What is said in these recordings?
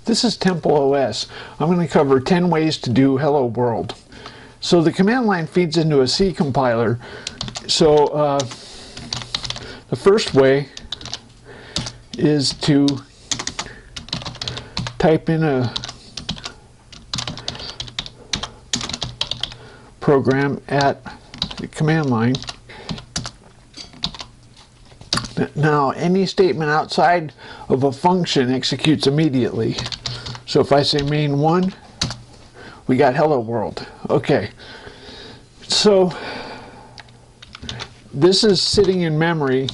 This is TempleOS. I'm going to cover 10 ways to do Hello World. So the command line feeds into a C compiler. So the first way is to type in a program at the command line. Now, any statement outside of a function executes immediately. So if I say main1, we got Hello World. Okay. So this is sitting in memory.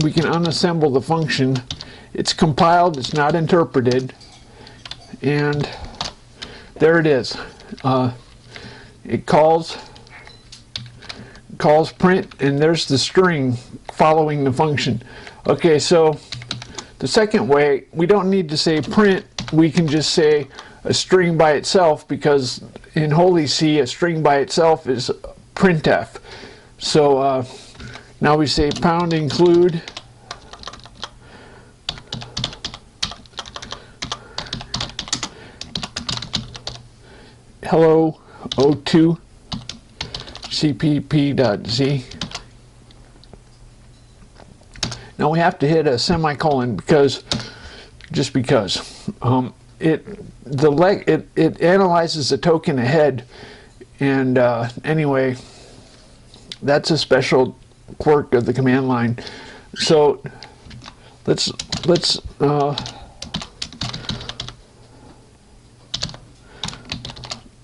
We can unassemble the function. It's compiled, it's not interpreted, and there it is. It calls print, and there's the string following the function. Okay, so the second way, we don't need to say print, we can just say a string by itself, because in Holy C a string by itself is printf. So now we say pound include hello o2 cpp.z. Now we have to hit a semicolon because it analyzes the token ahead, and anyway, that's a special quirk of the command line. So let's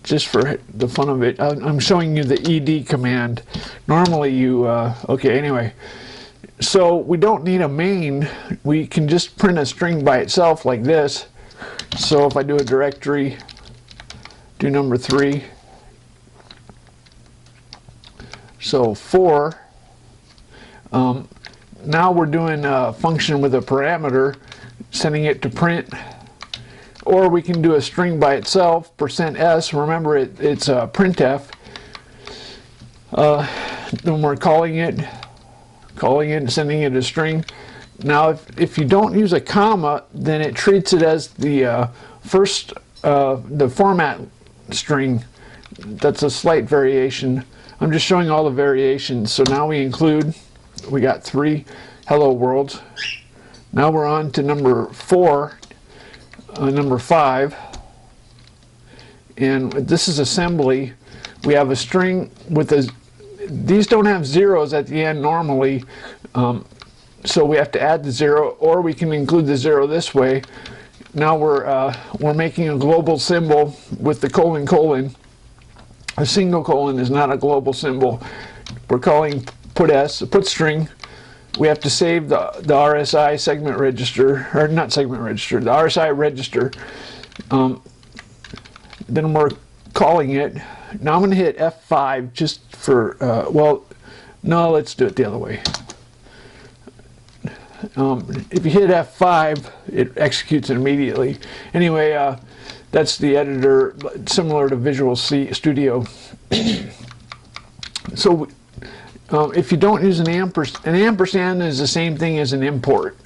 just for the fun of it, I'm showing you the ed command. Normally you okay, anyway. So we don't need a main, we can just print a string by itself like this. So if I do a directory, do number 3, so 4, now we're doing a function with a parameter, sending it to print, or we can do a string by itself, %s, remember it's printf, then we're calling it, sending it a string. Now if you don't use a comma, then it treats it as the the format string. That's a slight variation. I'm just showing all the variations. So now we got 3 Hello Worlds. Now we're on to number 4, number 5, and this is assembly. We have a string with these don't have zeros at the end normally, so we have to add the 0, or we can include the 0 this way. Now we're making a global symbol with the colon. A single colon is not a global symbol. We're calling put string. We have to save the RSI segment register, or not segment register, the RSI register. Then we're calling it. Now I'm going to hit F5 just for, well, no, let's do it the other way. If you hit F5, it executes it immediately. Anyway, that's the editor, similar to Visual Studio. So if you don't use an ampersand is the same thing as an import.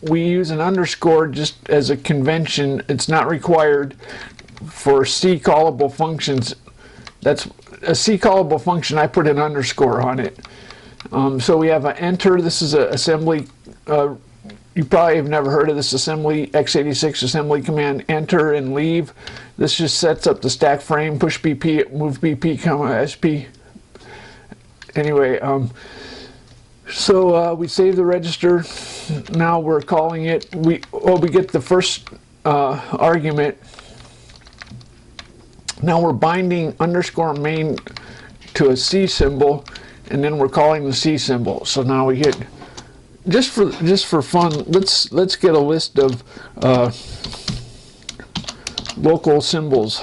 We use an underscore just as a convention. It's not required for C callable functions. That's a C callable function. I put an underscore on it. So we have an enter. This is an assembly. You probably have never heard of this assembly, x86 assembly command, enter and leave. This just sets up the stack frame, push BP, move BP, SP. Anyway, so we save the register. Now we're calling it, we get the first argument. Now we're binding underscore main to a C symbol, and then we're calling the C symbol. So now we hit, just for fun, let's get a list of local symbols.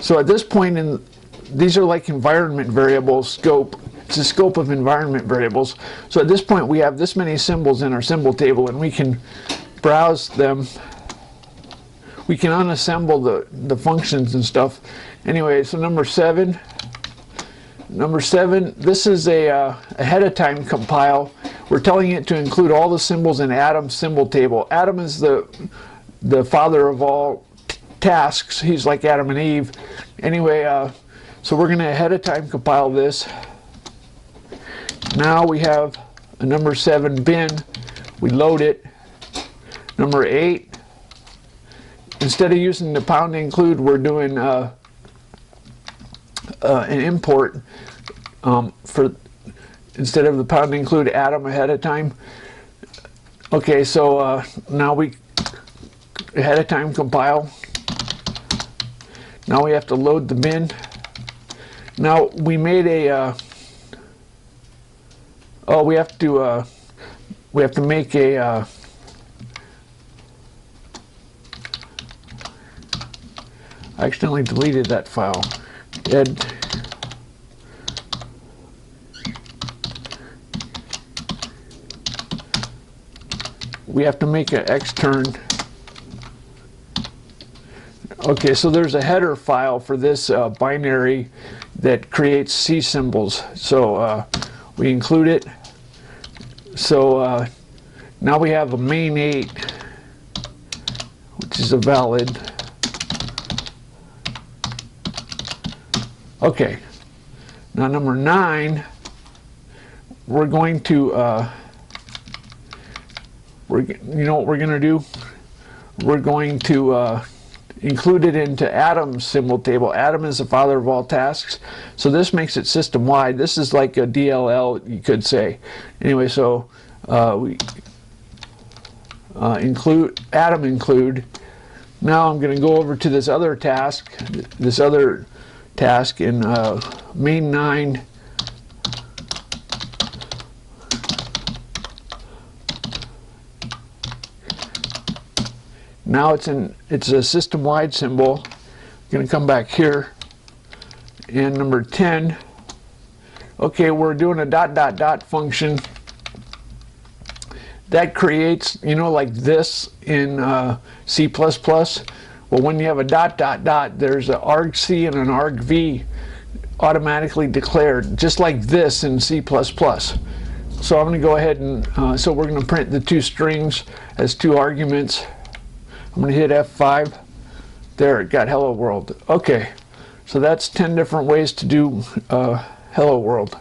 So at this point these are like environment variables, scope. It's the scope of environment variables. So at this point we have this many symbols in our symbol table, and we can browse them. We can unassemble the functions and stuff. Anyway, so number 7, this is a ahead of time compile. we're telling it to include all the symbols in Adam's symbol table. Adam is the father of all tasks. He's like Adam and Eve. Anyway, so we're going to ahead of time compile this. Now we have a number 7 bin. We load it. Number 8. Instead of using the pound include, we're doing an import instead of the pound include Adam ahead of time. Okay, so now we ahead of time compile. Now we have to load the bin. Now we made a we have to make a I accidentally deleted that file. We have to make an extern. Okay, so there's a header file for this binary that creates C symbols. So we include it. So now we have a main 8, which is a valid. Okay, now number 9, we're going to you know what we're going to do? We're going to include it into Adam's symbol table. Adam is the father of all tasks. So this makes it system-wide. This is like a DLL, you could say. Anyway, so we include Adam include. Now I'm going to go over to this other task in main 9. Now it's a system-wide symbol. I'm going to come back here, and number 10. Okay, we're doing a ... function that creates, you know, like this in C++. Well, when you have a ... there's an argc and an argv automatically declared, just like this in C++. So I'm going to go ahead and so we're going to print the 2 strings as 2 arguments. I'm going to hit F5. There, it got Hello World. Okay, so that's 10 different ways to do Hello World.